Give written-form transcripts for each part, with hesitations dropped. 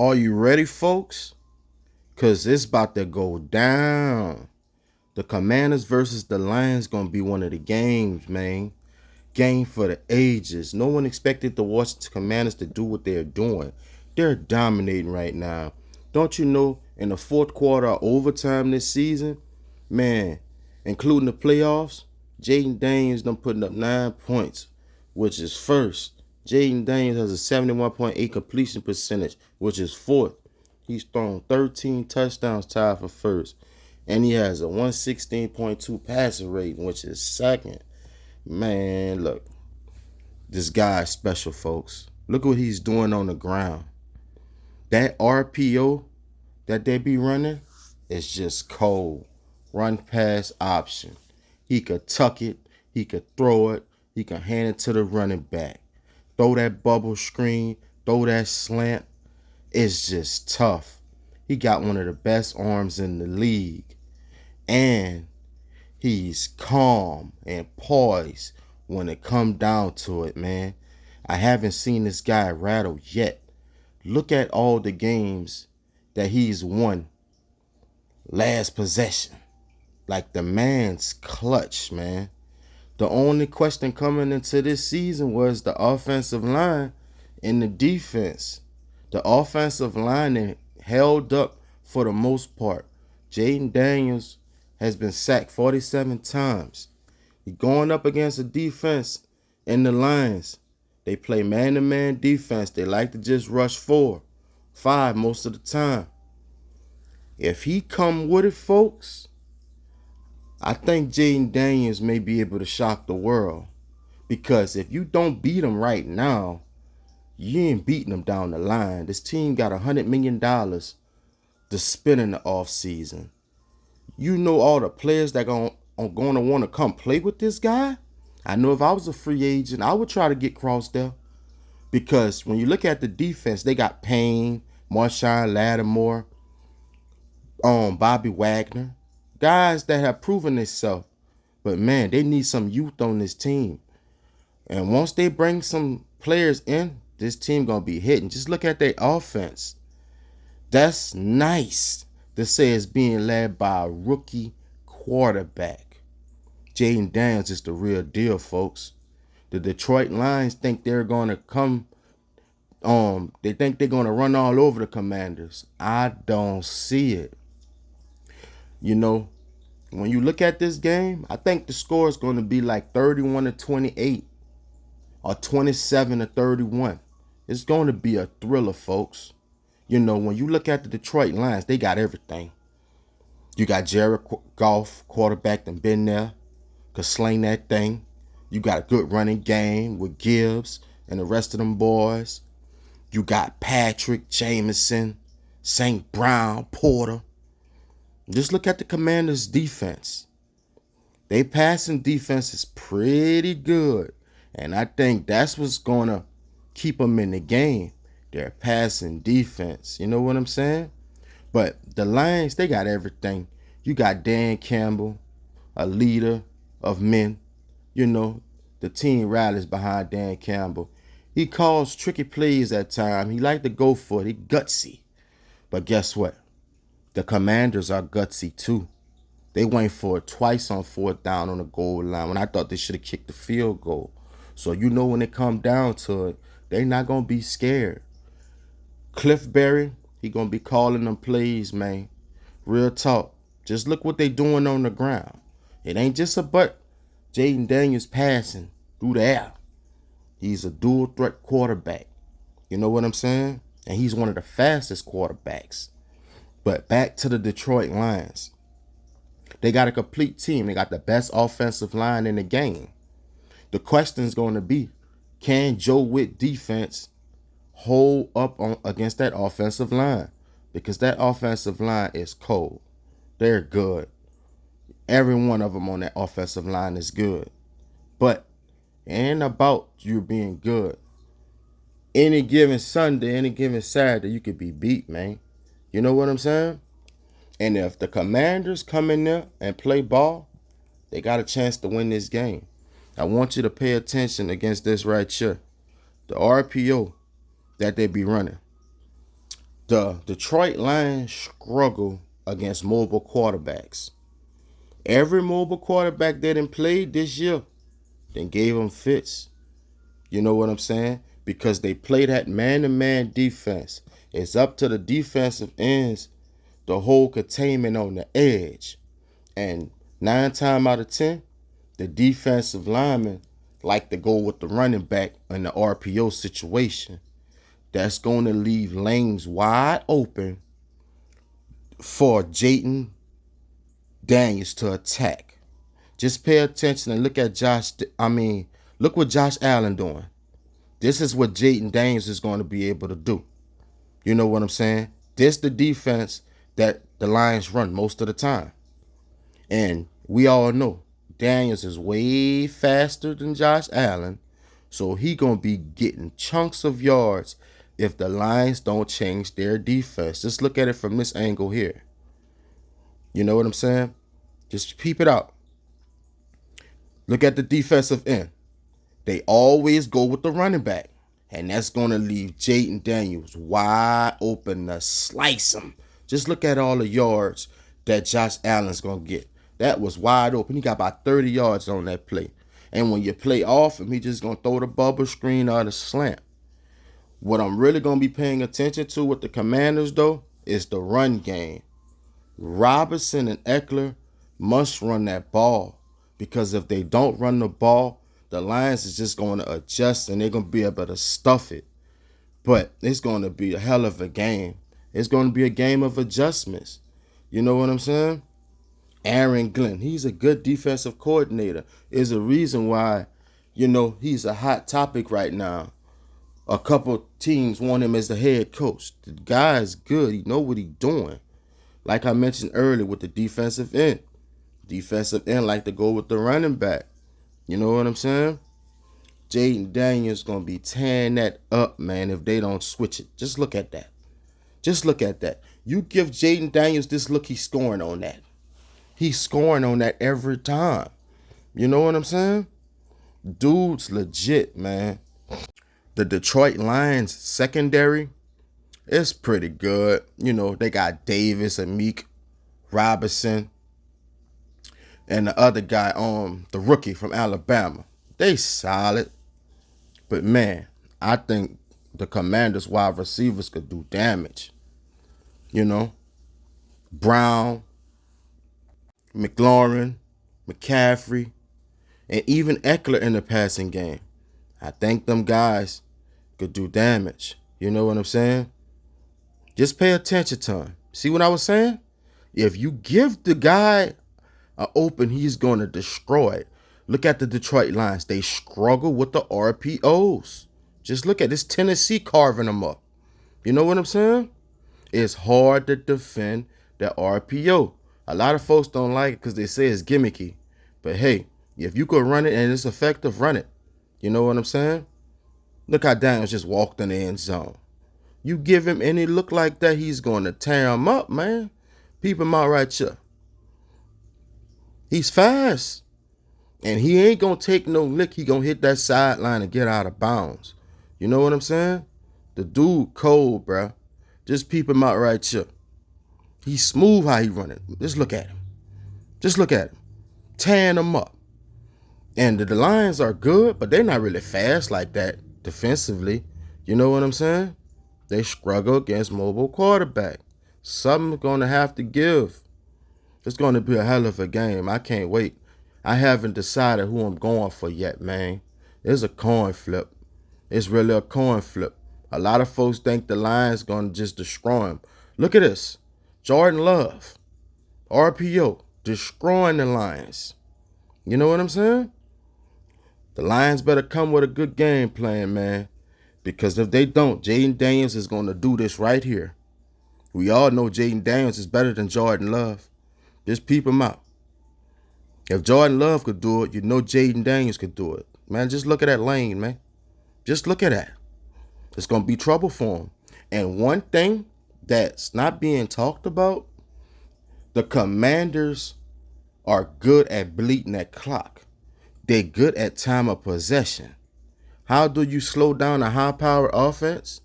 Are you ready, folks? Because it's about to go down. The Commanders versus the Lions going to be one of the games, man. Game for the ages. No one expected the Washington Commanders to do what they're doing. They're dominating right now. Don't you know, in the fourth quarter of overtime this season, man, including the playoffs, Jaden Daniels done putting up 9 points, which is first. Jaden Daniels has a 71.8 completion percentage, which is fourth. He's thrown 13 touchdowns, tied for first. And he has a 116.2 passer rating, which is second. Man, look. This guy is special, folks. Look what he's doing on the ground. That RPO that they be running is just cold. Run pass option. He could tuck it. He could throw it. He can hand it to the running back. Throw that bubble screen. Throw that slant. It's just tough. He got one of the best arms in the league. And he's calm and poised when it come down to it, man. I haven't seen this guy rattle yet. Look at all the games that he's won last possession. Like, the man's clutch, man. The only question coming into this season was the offensive line and the defense. The offensive line held up for the most part. Jaden Daniels has been sacked 47 times. He's going up against a defense in the Lions. They play man-to-man defense. They like to just rush 4, 5 most of the time. If he come with it, folks, I think Jaden Daniels may be able to shock the world. Because if you don't beat him right now, you ain't beating him down the line. This team got $100 million to spend in the offseason. You know all the players that are going to want to come play with this guy? I know if I was a free agent, I would try to get Cross there. Because when you look at the defense, they got Payne, Marshawn Lattimore, Bobby Wagner. Guys that have proven themselves. But, man, they need some youth on this team. And once they bring some players in, this team going to be hitting. Just look at their offense. That's nice to say it's being led by a rookie quarterback. Jaden Daniels is the real deal, folks. The Detroit Lions think they're going to come. They think they're going to run all over the Commanders. I don't see it. You know, when you look at this game, I think the score is going to be like 31-28 or 27-31. It's going to be a thriller, folks. You know, when you look at the Detroit Lions, they got everything. You got Jared Goff, quarterback, and been there, could sling that thing. You got a good running game with Gibbs and the rest of them boys. You got Patrick, Jameson, St. Brown, Porter. Just look at the Commanders' defense. They passing defense is pretty good. And I think that's what's going to keep them in the game. Their passing defense. You know what I'm saying? But the Lions, they got everything. You got Dan Campbell, a leader of men. You know, the team rallies behind Dan Campbell. He calls tricky plays at times. He like to go for it. He gutsy. But guess what? The Commanders are gutsy too. They went for it twice on 4th down on the goal line when I thought they should have kicked the field goal. So you know when it come down to it, they're not going to be scared. Cliff Berry, he going to be calling them plays, man. Real talk. Just look what they doing on the ground. It ain't just a butt. Jaden Daniels passing through the air. He's a dual threat quarterback. You know what I'm saying? And he's one of the fastest quarterbacks. But back to the Detroit Lions. They got a complete team. They got the best offensive line in the game. The question is going to be, can Joe Witt defense hold up against that offensive line? Because that offensive line is cold. They're good. Every one of them on that offensive line is good. But it ain't about you being good. Any given Sunday, any given Saturday, you could be beat, man. You know what I'm saying? And if the Commanders come in there and play ball, they got a chance to win this game. I want you to pay attention against this right here. The RPO that they be running. The Detroit Lions struggle against mobile quarterbacks. Every mobile quarterback that didn't play this year, then gave them fits. You know what I'm saying? Because they play that man-to-man defense. It's up to the defensive ends to hold containment on the edge. And 9 times out of 10, the defensive linemen like to go with the running back in the RPO situation. That's going to leave lanes wide open for Jayden Daniels to attack. Just pay attention and look at look what Josh Allen doing. This is what Jayden Daniels is going to be able to do. You know what I'm saying? This the defense that the Lions run most of the time. And we all know Daniels is way faster than Josh Allen. So he going to be getting chunks of yards if the Lions don't change their defense. Just look at it from this angle here. You know what I'm saying? Just peep it out. Look at the defensive end. They always go with the running back. And that's going to leave Jayden Daniels wide open to slice him. Just look at all the yards that Josh Allen's going to get. That was wide open. He got about 30 yards on that play. And when you play off him, he just going to throw the bubble screen or the slant. What I'm really going to be paying attention to with the Commanders, though, is the run game. Robinson and Eckler must run that ball. Because if they don't run the ball, the Lions is just going to adjust and they're going to be able to stuff it. But it's going to be a hell of a game. It's going to be a game of adjustments. You know what I'm saying? Aaron Glenn, he's a good defensive coordinator. Is a reason why, he's a hot topic right now. A couple teams want him as the head coach. The guy is good. He know what he's doing. Like I mentioned earlier with the defensive end. Defensive end like to go with the running back. You know what I'm saying? Jayden Daniels going to be tearing that up, man, if they don't switch it. Just look at that. Just look at that. You give Jayden Daniels this look, he's scoring on that. He's scoring on that every time. You know what I'm saying? Dude's legit, man. The Detroit Lions secondary is pretty good. They got Davis and Meek Robinson. And the other guy, the rookie from Alabama. They solid. But, man, I think the Commanders' wide receivers could do damage. Brown, McLaurin, McCaffrey, and even Eckler in the passing game. I think them guys could do damage. You know what I'm saying? Just pay attention to him. See what I was saying? If you give the guy open, he's going to destroy it. Look at the Detroit Lions. They struggle with the RPOs. Just look at this Tennessee carving them up. You know what I'm saying? It's hard to defend the RPO. A lot of folks don't like it because they say it's gimmicky. But hey, if you could run it and it's effective, run it. You know what I'm saying? Look how Daniels just walked in the end zone. You give him any look like that, he's going to tear him up, man. Peep him out right here. He's fast. And he ain't going to take no lick. He going to hit that sideline and get out of bounds. You know what I'm saying? The dude cold, bro. Just peep him out right here. He's smooth how he running. Just look at him. Just look at him. Tearing him up. And the Lions are good, but they're not really fast like that defensively. You know what I'm saying? They struggle against mobile quarterback. Something's going to have to give. It's going to be a hell of a game. I can't wait. I haven't decided who I'm going for yet, man. It's a coin flip. It's really a coin flip. A lot of folks think the Lions going to just destroy him. Look at this. Jordan Love, RPO, destroying the Lions. You know what I'm saying? The Lions better come with a good game plan, man. Because if they don't, Jayden Daniels is going to do this right here. We all know Jayden Daniels is better than Jordan Love. Just peep him out. If Jordan Love could do it, you know Jayden Daniels could do it. Man, just look at that lane, man. Just look at that. It's going to be trouble for him. And one thing that's not being talked about, the Commanders are good at bleeding that clock. They're good at time of possession. How do you slow down a high-powered offense?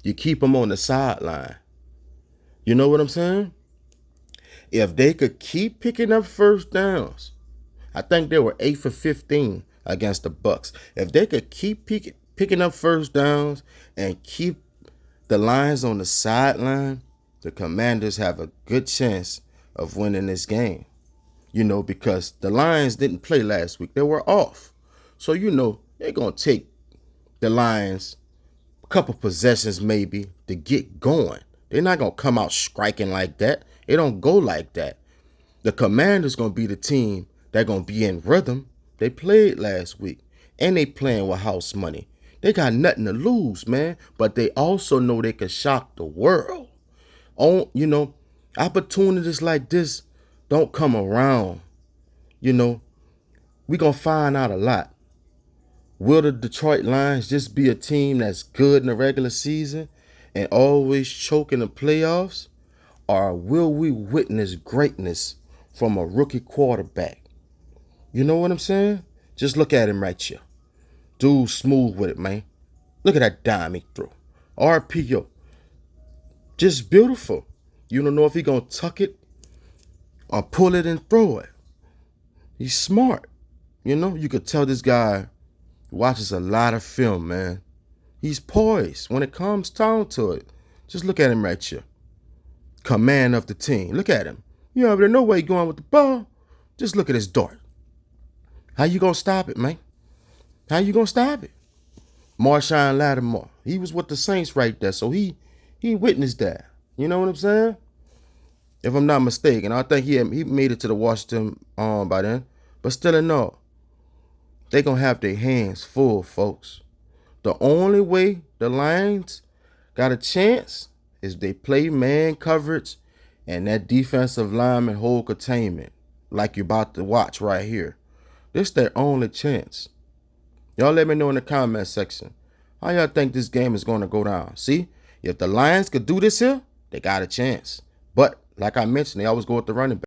You keep them on the sideline. You know what I'm saying? If they could keep picking up first downs, I think they were 8 for 15 against the Bucks. If they could keep picking up first downs and keep the Lions on the sideline, the Commanders have a good chance of winning this game. Because the Lions didn't play last week. They were off. So, they're going to take the Lions a couple possessions maybe to get going. They're not going to come out striking like that. It don't go like that. The Commanders going to be the team that going to be in rhythm. They played last week, and they playing with house money. They got nothing to lose, man, but they also know they can shock the world. Opportunities like this don't come around. We going to find out a lot. Will the Detroit Lions just be a team that's good in the regular season and always choke in the playoffs? Or will we witness greatness from a rookie quarterback? You know what I'm saying? Just look at him right here. Dude smooth with it, man. Look at that dime he threw. RPO. Just beautiful. You don't know if he going to tuck it or pull it and throw it. He's smart. You could tell this guy watches a lot of film, man. He's poised when it comes down to it. Just look at him right here. Command of the team. Look at him. There's no way going with the ball. Just look at his dart. How you going to stop it, man? How you going to stop it? Marshawn Lattimore. He was with the Saints right there, so he witnessed that. You know what I'm saying? If I'm not mistaken. I think he made it to the Washington by then. But still in all, they're going to have their hands full, folks. The only way the Lions got a chance is they play man coverage and that defensive lineman hold containment like you're about to watch right here. This their only chance. Y'all let me know in the comment section how y'all think this game is going to go down. See, if the Lions could do this here, they got a chance. But like I mentioned, they always go with the running back.